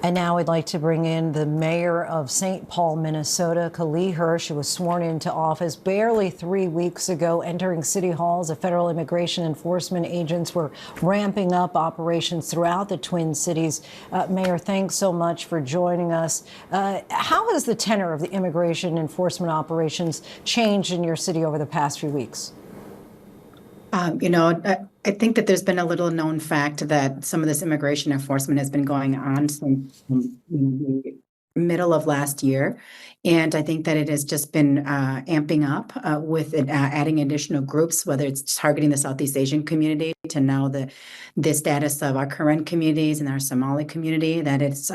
And now we'd like to bring in the mayor of St. Paul, Minnesota, Kaohly Her. She was sworn into office barely 3 weeks ago. Entering city halls, the federal immigration enforcement agents were ramping up operations throughout the Twin Cities. Mayor, thanks so much for joining us. How has the tenor of the immigration enforcement operations changed in your city over the past few weeks? I think that there's been a little known fact that some of this immigration enforcement has been going on since the middle of last year. And I think that it has just been amping up with adding additional groups, whether it's targeting the Southeast Asian community to now the status of our current communities and our Somali community, that its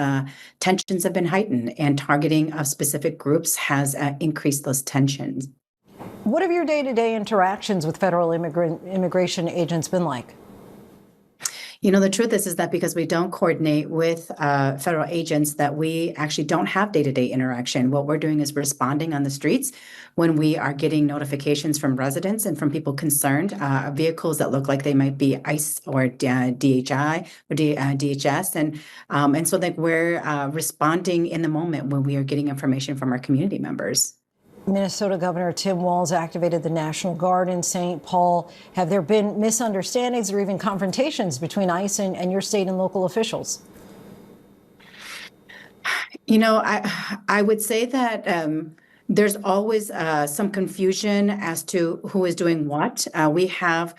tensions have been heightened, and targeting of specific groups has increased those tensions. What have your day-to-day interactions with federal immigration agents been like? The truth is that because we don't coordinate with federal agents, that we actually don't have day-to-day interaction. What we're doing is responding on the streets when we are getting notifications from residents and from people concerned, vehicles that look like they might be ICE or DHI or DHS. And so that we're responding in the moment when we are getting information from our community members. Minnesota Governor Tim Walz activated the National Guard in St. Paul. Have there been misunderstandings or even confrontations between ICE and your state and local officials? I would say that there's always some confusion as to who is doing what. We have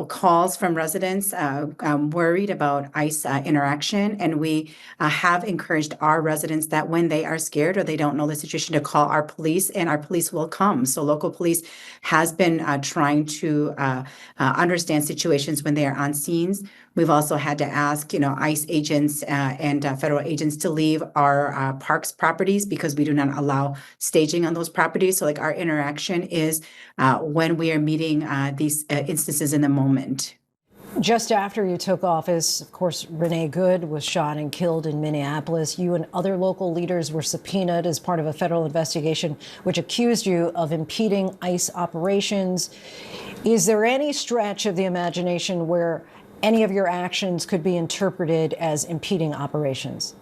calls from residents worried about ICE interaction, and we have encouraged our residents that when they are scared or they don't know the situation, to call our police, and our police will come. So local police has been trying to understand situations when they are on scenes. We've also had to ask, ICE agents and federal agents to leave our parks properties because we do not allow staging on those properties. So our interaction is when we are meeting these instances in the moment. Just after you took office, of course, Renee Good was shot and killed in Minneapolis. You and other local leaders were subpoenaed as part of a federal investigation which accused you of impeding ICE operations. Is there any stretch of the imagination where any of your actions could be interpreted as impeding operations?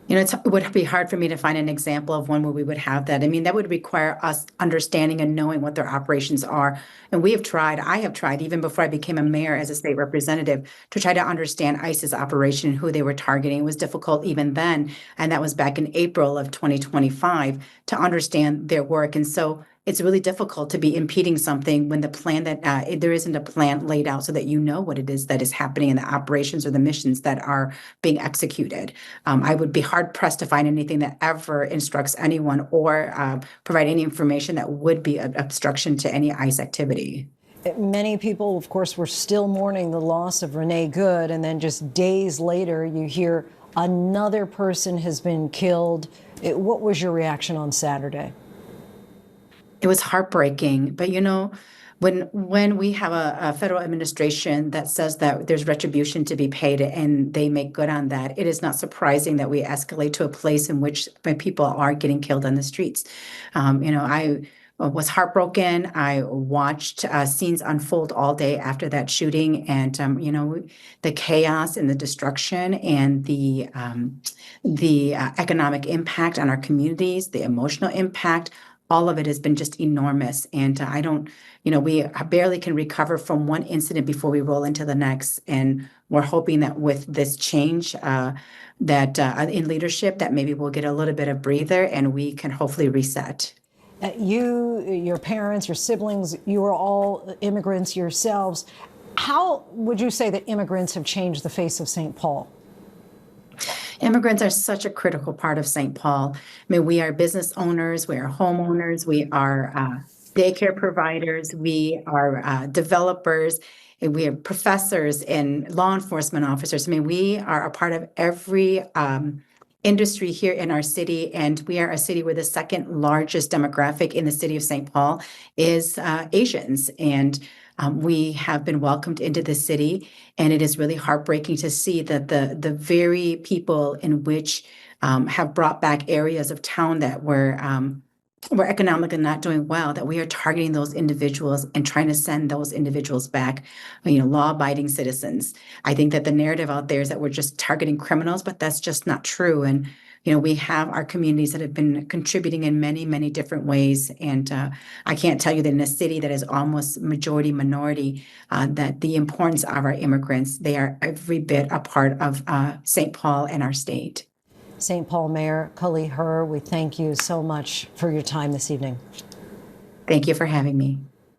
It would be hard for me to find an example of one where we would have that. I mean, that would require us understanding and knowing what their operations are. And I have tried, even before I became a mayor as a state representative, to try to understand ICE's operation and who they were targeting. It was difficult even then. And that was back in April of 2025 to understand their work. And so it's really difficult to be impeding something when the plan there isn't a plan laid out so that you know what it is that is happening in the operations or the missions that are being executed. I would be hard pressed to find anything that ever instructs anyone or provide any information that would be an obstruction to any ICE activity. Many people, of course, were still mourning the loss of Renee Good, and then just days later, you hear another person has been killed. What was your reaction on Saturday? It was heartbreaking, but when we have a federal administration that says that there's retribution to be paid and they make good on that, it is not surprising that we escalate to a place in which people are getting killed on the streets. I was heartbroken. I watched scenes unfold all day after that shooting, and the chaos and the destruction and the economic impact on our communities, the emotional impact. All of it has been just enormous. And we barely can recover from one incident before we roll into the next. And we're hoping that with this change that in leadership, that maybe we'll get a little bit of breather and we can hopefully reset. You, your parents, your siblings, you are all immigrants yourselves. How would you say that immigrants have changed the face of St. Paul? Immigrants are such a critical part of St. Paul. I mean, we are business owners, we are homeowners, we are daycare providers, we are developers, and we are professors and law enforcement officers. I mean, we are a part of every industry here in our city, and we are a city where the second largest demographic in the city of St. Paul is Asians. And we have been welcomed into the city, and it is really heartbreaking to see that the very people in which have brought back areas of town that were we're economically not doing well, that we are targeting those individuals and trying to send those individuals back, law-abiding citizens. I think that the narrative out there is that we're just targeting criminals, but that's just not true. And we have our communities that have been contributing in many, many different ways. And I can't tell you that in a city that is almost majority minority, that the importance of our immigrants, they are every bit a part of St. Paul and our state. St. Paul Mayor Kaohly Her, we thank you so much for your time this evening. Thank you for having me.